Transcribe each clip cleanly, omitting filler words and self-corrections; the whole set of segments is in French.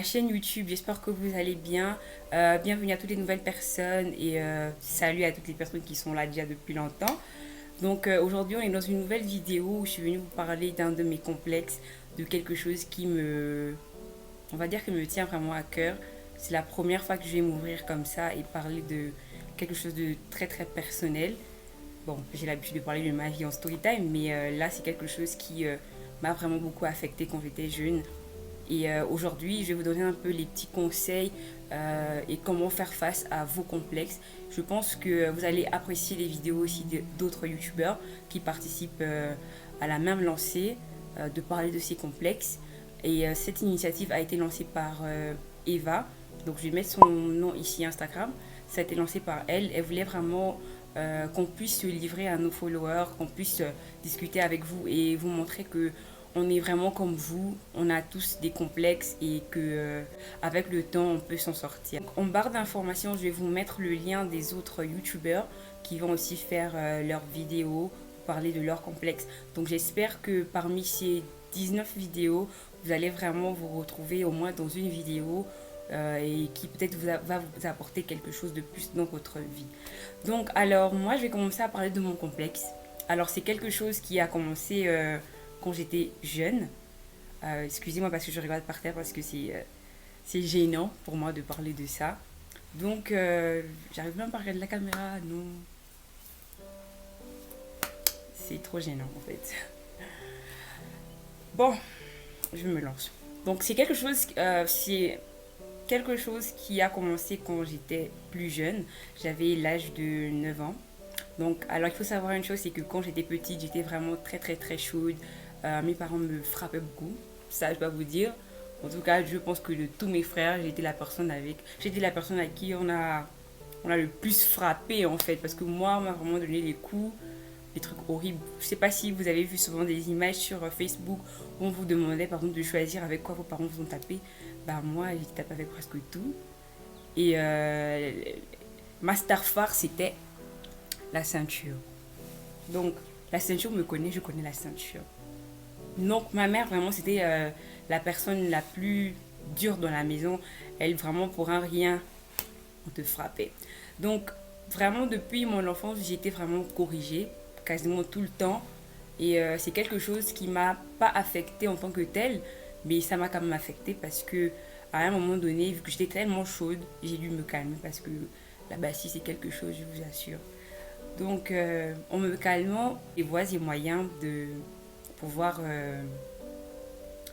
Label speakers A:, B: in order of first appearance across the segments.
A: chaîne YouTube. J'espère que vous allez bien. Bienvenue à toutes les nouvelles personnes et salut à toutes les personnes qui sont là déjà depuis longtemps. Donc aujourd'hui, on est dans une nouvelle vidéo où je suis venue vous parler d'un de mes complexes, de quelque chose on va dire, qui me tient vraiment à cœur. C'est la première fois que je vais m'ouvrir comme ça et parler de quelque chose de très très personnel. Bon, j'ai l'habitude de parler de ma vie en story time, mais là, c'est quelque chose qui m'a vraiment beaucoup affecté quand j'étais jeune. Et aujourd'hui, je vais vous donner un peu les petits conseils et comment faire face à vos complexes. Je pense que vous allez apprécier les vidéos aussi d'autres youtubeurs qui participent à la même lancée de parler de ces complexes. Et cette initiative a été lancée par Eva. Donc je vais mettre son nom ici Instagram. Ça a été lancé par elle. Elle voulait vraiment qu'on puisse se livrer à nos followers, qu'on puisse discuter avec vous et vous montrer que on est vraiment comme vous, on a tous des complexes et que avec le temps on peut s'en sortir. En barre d'informations, je vais vous mettre le lien des autres youtubeurs qui vont aussi faire leurs vidéos, parler de leurs complexes. Donc j'espère que parmi ces 19 vidéos, vous allez vraiment vous retrouver au moins dans une vidéo et qui peut-être va vous apporter quelque chose de plus dans votre vie. Donc alors moi je vais commencer à parler de mon complexe. Alors c'est quelque chose qui a commencé quand j'étais jeune. Excusez-moi parce que je regarde par terre parce que c'est gênant pour moi de parler de ça. Donc j'arrive même pas à regarder la caméra, non. C'est trop gênant en fait. Bon, je me lance. Donc c'est quelque chose qui a commencé quand j'étais plus jeune. J'avais l'âge de 9 ans. Donc, alors il faut savoir une chose, c'est que quand j'étais petite, j'étais vraiment très très très chaude. Mes parents me frappaient beaucoup, ça je peux vous dire. En tout cas, je pense que de tous mes frères, j'étais la personne à qui on a le plus frappé en fait. Parce que moi, on m'a vraiment donné des coups, des trucs horribles. Je sais pas si vous avez vu souvent des images sur Facebook où on vous demandait par exemple de choisir avec quoi vos parents vous ont tapé. Bah moi, j'ai tapé avec presque tout. Et ma star phare, c'était la ceinture. Donc, la ceinture me connaît, je connais la ceinture. Donc, ma mère, vraiment, c'était la personne la plus dure dans la maison. Elle, vraiment, pour un rien, on te frappait. Donc, vraiment, depuis mon enfance, j'ai été vraiment corrigée, quasiment tout le temps. Et c'est quelque chose qui m'a pas affectée en tant que telle, mais ça m'a quand même affectée parce que, à un moment donné, vu que j'étais tellement chaude, j'ai dû me calmer parce que la bassie, c'est quelque chose, je vous assure. Donc, en me calmant, les voies et moyens de pouvoir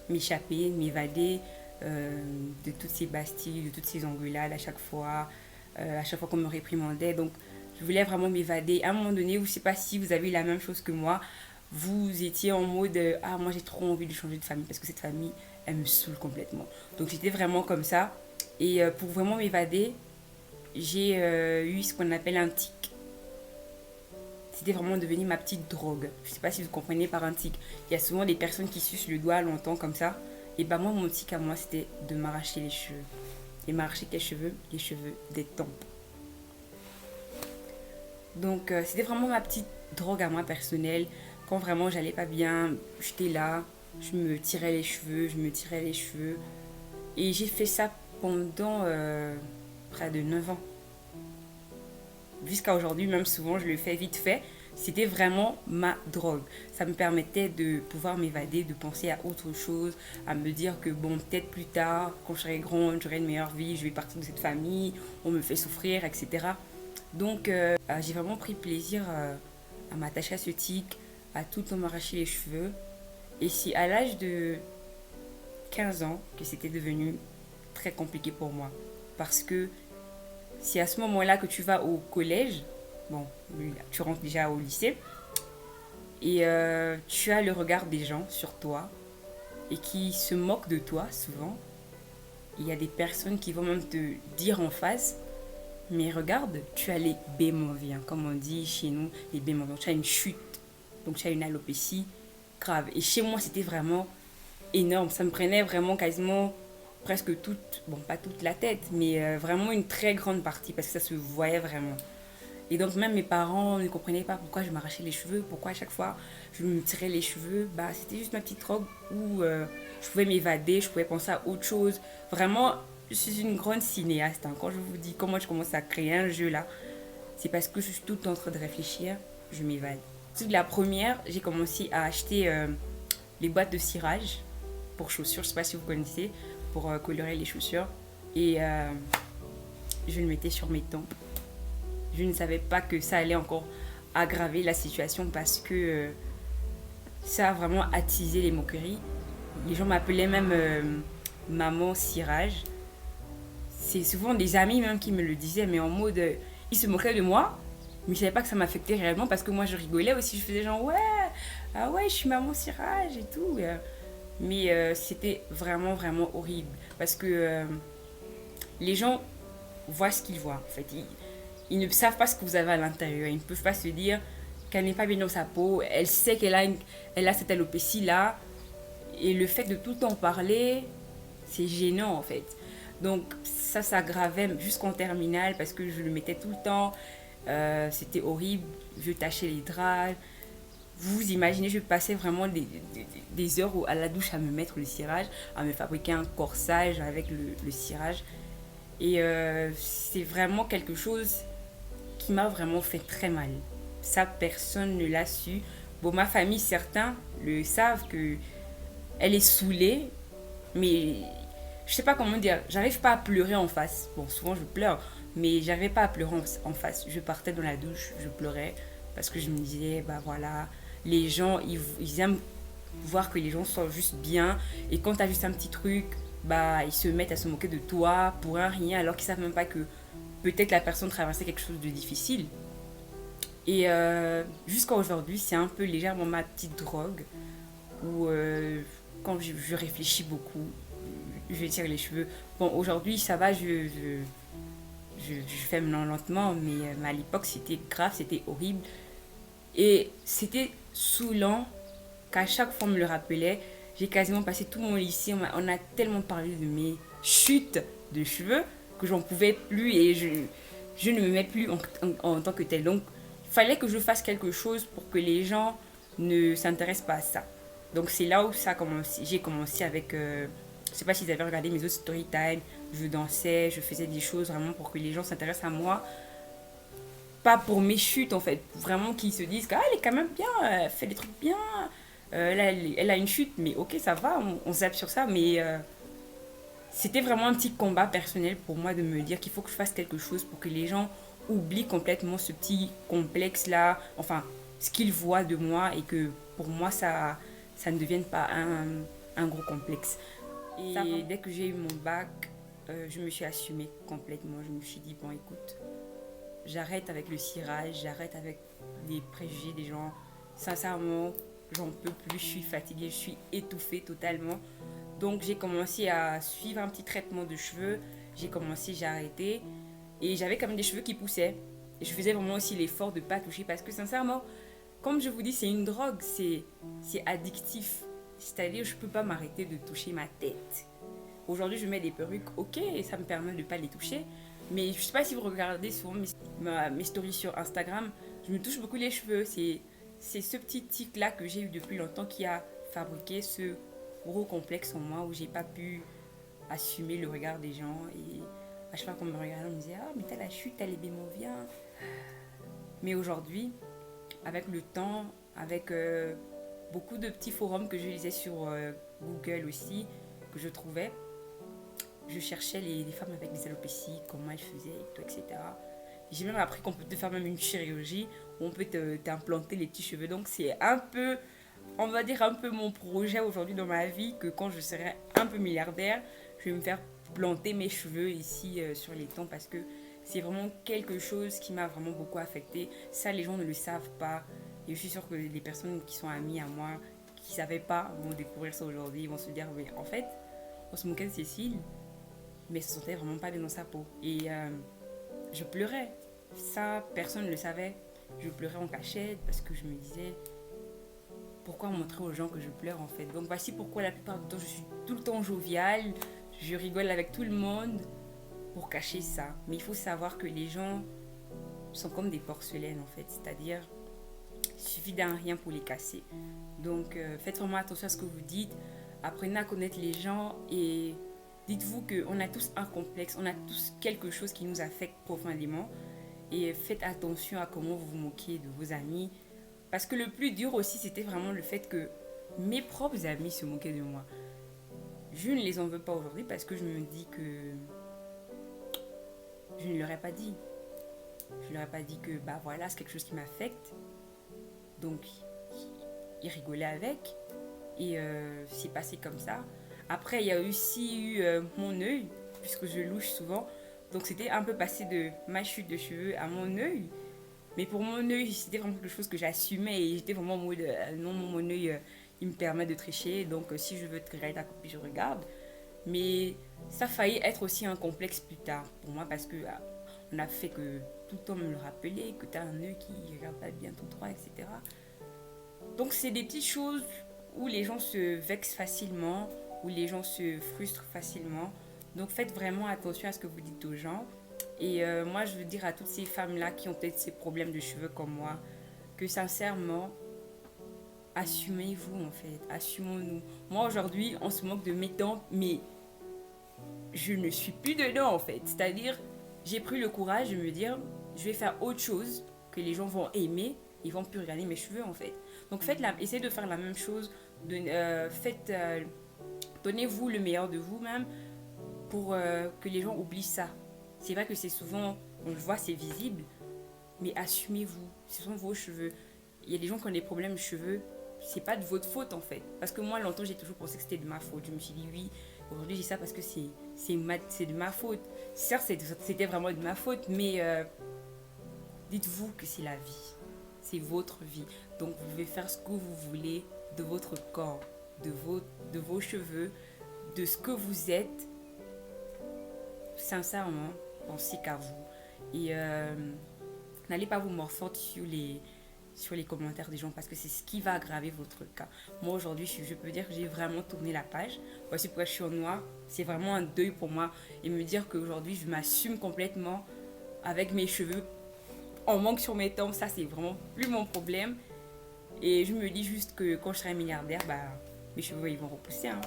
A: m'échapper, m'évader de toutes ces bastilles, de toutes ces engueulades à chaque fois qu'on me réprimandait. Donc, je voulais vraiment m'évader. À un moment donné, je ne sais pas si vous avez la même chose que moi, vous étiez en mode ah, moi j'ai trop envie de changer de famille parce que cette famille, elle me saoule complètement. Donc, j'étais vraiment comme ça. Et pour vraiment m'évader, j'ai eu ce qu'on appelle un tic. C'était vraiment devenu ma petite drogue. Je sais pas si vous comprenez par un tic. Il y a souvent des personnes qui sucent le doigt longtemps comme ça. Et bah moi, mon tic à moi, c'était de m'arracher les cheveux. Et m'arracher quels cheveux? Les cheveux des tempes. Donc c'était vraiment ma petite drogue à moi personnelle. Quand vraiment j'allais pas bien, j'étais là, je me tirais les cheveux, je me tirais les cheveux. Et j'ai fait ça pendant près de 9 ans. Jusqu'à aujourd'hui, même souvent, je le fais vite fait. C'était vraiment ma drogue. Ça me permettait de pouvoir m'évader, de penser à autre chose, à me dire que bon, peut-être plus tard, quand je serai grande, j'aurai une meilleure vie, je vais partir de cette famille, on me fait souffrir, etc. Donc, j'ai vraiment pris plaisir à m'attacher à ce tic, à tout le temps m'arracher les cheveux. Et c'est à l'âge de 15 ans que c'était devenu très compliqué pour moi. Parce que c'est à ce moment-là que tu vas au collège, bon, tu rentres déjà au lycée, et tu as le regard des gens sur toi et qui se moquent de toi souvent. Il y a des personnes qui vont même te dire en face, mais regarde, tu as les bémoviens, comme on dit chez nous, les bémoviens, tu as une chute, donc tu as une alopécie grave. Et chez moi, c'était vraiment énorme, ça me prenait vraiment quasiment presque toute, bon pas toute la tête, mais vraiment une très grande partie parce que ça se voyait vraiment. Et donc même mes parents ne comprenaient pas pourquoi je m'arrachais les cheveux, pourquoi à chaque fois je me tirais les cheveux. Bah, c'était juste ma petite robe où je pouvais m'évader, je pouvais penser à autre chose. Vraiment, je suis une grande cinéaste, hein. Quand je vous dis comment je commence à créer un jeu là, c'est parce que je suis tout le temps en train de réfléchir, je m'évade. Toute la première, j'ai commencé à acheter les boîtes de cirage pour chaussures, je sais pas si vous connaissez, pour colorer les chaussures. Et je le mettais sur mes tempes. Je ne savais pas que ça allait encore aggraver la situation parce que ça a vraiment attisé les moqueries. Les gens m'appelaient même maman cirage. C'est souvent des amis même qui me le disaient, mais en mode, ils se moquaient de moi, mais je savais pas que ça m'affectait réellement parce que moi je rigolais aussi, je faisais genre ouais, ah ouais, je suis maman cirage et tout. Mais c'était vraiment vraiment horrible parce que les gens voient ce qu'ils voient en fait. Ils ne savent pas ce que vous avez à l'intérieur. Ils ne peuvent pas se dire qu'elle n'est pas bien dans sa peau. Elle sait elle a cette alopécie là. Et le fait de tout le temps parler, c'est gênant en fait. Donc ça s'aggravait jusqu'en terminale parce que je le mettais tout le temps. C'était horrible. Je tachais les draps. Vous imaginez, je passais vraiment des heures à la douche à me mettre le cirage, à me fabriquer un corsage avec le cirage. Et c'est vraiment quelque chose qui m'a vraiment fait très mal. Ça, personne ne l'a su. Bon, ma famille, certains le savent que elle est saoulée, mais je sais pas comment dire. J'arrive pas à pleurer en face. Bon, souvent je pleure, mais j'arrivais pas à pleurer en face. Je partais dans la douche, je pleurais parce que je me disais, bah voilà, les gens, ils aiment voir que les gens sont juste bien. Et quand t'as juste un petit truc, bah ils se mettent à se moquer de toi pour un rien, alors qu'ils savent même pas que peut-être la personne traversait quelque chose de difficile. Et jusqu'à aujourd'hui, c'est un peu légèrement ma petite drogue où quand je réfléchis beaucoup, je tire les cheveux. Bon, aujourd'hui, ça va, je fais maintenant lentement, mais à l'époque, c'était grave, c'était horrible. Et c'était saoulant qu'à chaque fois on me le rappelait. J'ai quasiment passé tout mon lycée, on a tellement parlé de mes chutes de cheveux que j'en pouvais plus et je ne me mets plus en tant que tel. Donc, il fallait que je fasse quelque chose pour que les gens ne s'intéressent pas à ça. Donc, c'est là où ça a commencé. J'ai commencé avec. Je sais pas si vous avez regardé mes autres story time. Je dansais, je faisais des choses vraiment pour que les gens s'intéressent à moi. Pas pour mes chutes en fait. Vraiment qu'ils se disent qu'elle est quand même bien, elle fait des trucs bien. Là, elle a une chute, mais ok, ça va, on zappe sur ça. Mais c'était vraiment un petit combat personnel pour moi de me dire qu'il faut que je fasse quelque chose pour que les gens oublient complètement ce petit complexe là, enfin ce qu'ils voient de moi et que pour moi ça ne devienne pas un gros complexe. Et dès que j'ai eu mon bac, je me suis assumée complètement. Je me suis dit, bon écoute, j'arrête avec le cirage, j'arrête avec les préjugés des gens. Sincèrement, j'en peux plus, je suis fatiguée, je suis étouffée totalement. Donc j'ai commencé à suivre un petit traitement de cheveux. J'ai arrêté. Et j'avais quand même des cheveux qui poussaient. Et je faisais vraiment aussi l'effort de ne pas toucher parce que sincèrement, comme je vous dis, c'est une drogue, c'est addictif. C'est-à-dire, je ne peux pas m'arrêter de toucher ma tête. Aujourd'hui, je mets des perruques, ok, et ça me permet de ne pas les toucher. Mais je ne sais pas si vous regardez souvent mes stories sur Instagram, je me touche beaucoup les cheveux. C'est ce petit tic-là que j'ai eu depuis longtemps qui a fabriqué ce gros complexe en moi où j'ai pas pu assumer le regard des gens. Et à chaque fois qu'on me regardait, on me disait ah, mais t'as la chute, t'as les bémoviens. Mais aujourd'hui, avec le temps, avec beaucoup de petits forums que je lisais sur Google aussi, que je trouvais, je cherchais les femmes avec des alopécies, comment elles faisaient, et tout, etc. J'ai même appris qu'on peut te faire même une chirurgie où on peut t'implanter les petits cheveux. Donc c'est un peu, on va dire un peu mon projet aujourd'hui dans ma vie, que quand je serai un peu milliardaire, je vais me faire planter mes cheveux ici sur les tempes parce que c'est vraiment quelque chose qui m'a vraiment beaucoup affecté. Ça, les gens ne le savent pas. Et je suis sûre que les personnes qui sont amies à moi, qui ne savaient pas, vont découvrir ça aujourd'hui. Ils vont se dire, mais en fait, on se moquait de Cécile, mais elle se sentait vraiment pas bien dans sa peau. Et je pleurais. Ça, personne ne le savait. Je pleurais en cachette parce que je me disais, pourquoi montrer aux gens que je pleure en fait. Donc voici pourquoi la plupart du temps je suis tout le temps joviale, je rigole avec tout le monde pour cacher ça. Mais il faut savoir que les gens sont comme des porcelaines en fait, c'est-à-dire il suffit d'un rien pour les casser. Donc faites vraiment attention à ce que vous dites, apprenez à connaître les gens et dites-vous qu'on a tous un complexe, on a tous quelque chose qui nous affecte profondément et faites attention à comment vous vous moquez de vos amis. Parce que le plus dur aussi, c'était vraiment le fait que mes propres amis se moquaient de moi. Je ne les en veux pas aujourd'hui parce que je me dis que je ne leur ai pas dit. Je leur ai pas dit que bah voilà, c'est quelque chose qui m'affecte. Donc, ils rigolaient avec. Et c'est passé comme ça. Après, il y a aussi eu mon œil, puisque je louche souvent. Donc, c'était un peu passé de ma chute de cheveux à mon œil. Mais pour mon œil, c'était vraiment quelque chose que j'assumais. Et j'étais vraiment en mode, non, mon œil, il me permet de tricher. Donc, si je veux te regarder ta copie, je regarde. Mais ça a failli être aussi un complexe plus tard pour moi parce que on a fait que tout le temps me le rappeler, que tu as un œil qui ne regarde pas bien tout droit, etc. Donc c'est des petites choses où les gens se vexent facilement, où les gens se frustrent facilement. Donc faites vraiment attention à ce que vous dites aux gens. Et moi je veux dire à toutes ces femmes-là qui ont peut-être ces problèmes de cheveux comme moi, que sincèrement, assumez-vous en fait, assumons-nous. Moi aujourd'hui on se moque de mes dents, mais je ne suis plus dedans en fait. C'est-à-dire, j'ai pris le courage de me dire, je vais faire autre chose que les gens vont aimer, ils vont plus regarder mes cheveux en fait. Donc essayez de faire la même chose, donnez-vous le meilleur de vous-même pour que les gens oublient ça. C'est vrai que c'est souvent, on le voit, c'est visible, mais assumez-vous, ce sont vos cheveux. Il y a des gens qui ont des problèmes de cheveux, c'est pas de votre faute en fait. Parce que moi, longtemps, j'ai toujours pensé que c'était de ma faute. Je me suis dit, oui, aujourd'hui, j'ai ça parce que c'est de ma faute. Certes, c'était vraiment de ma faute, mais dites-vous que c'est la vie. C'est votre vie. Donc, vous pouvez faire ce que vous voulez de votre corps, de vos cheveux, de ce que vous êtes. Sincèrement, pensez qu'à vous. Et n'allez pas vous morfondre sur les commentaires des gens parce que c'est ce qui va aggraver votre cas. Moi aujourd'hui, je peux dire que j'ai vraiment tourné la page. Voici pourquoi je suis en noir. C'est vraiment un deuil pour moi et me dire qu'aujourd'hui, je m'assume complètement avec mes cheveux en manque sur mes tempes. Ça, c'est vraiment plus mon problème. Et je me dis juste que quand je serai milliardaire, bah, mes cheveux, ils vont repousser. Hein.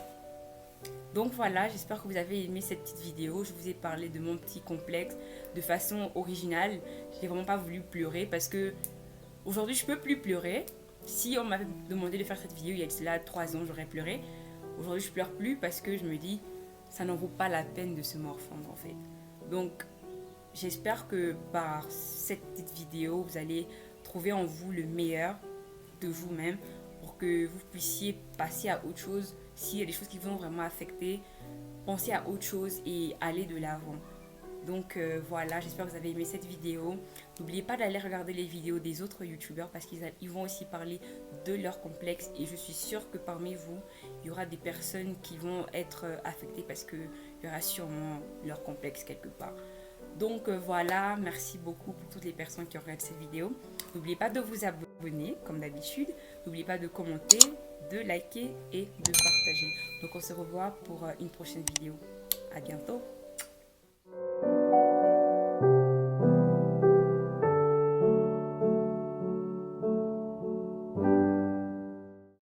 A: Donc voilà, j'espère que vous avez aimé cette petite vidéo. Je vous ai parlé de mon petit complexe de façon originale. Je n'ai vraiment pas voulu pleurer parce que aujourd'hui, je ne peux plus pleurer. Si on m'avait demandé de faire cette vidéo il y a cela 3 ans, j'aurais pleuré. Aujourd'hui, je ne pleure plus parce que je me dis, ça n'en vaut pas la peine de se morfondre en fait. Donc, j'espère que par cette petite vidéo, vous allez trouver en vous le meilleur de vous-même pour que vous puissiez passer à autre chose. S'il y a des choses qui vont vraiment affecter, pensez à autre chose et aller de l'avant. Donc voilà, j'espère que vous avez aimé cette vidéo. N'oubliez pas d'aller regarder les vidéos des autres youtubeurs parce qu'ils vont aussi parler de leur complexe. Et je suis sûre que parmi vous, il y aura des personnes qui vont être affectées parce qu'il y aura sûrement leur complexe quelque part. Donc voilà, merci beaucoup pour toutes les personnes qui ont regardé cette vidéo. N'oubliez pas de vous abonner comme d'habitude. N'oubliez pas de commenter, de liker et de partager. Donc on se revoit pour une prochaine vidéo. À bientôt.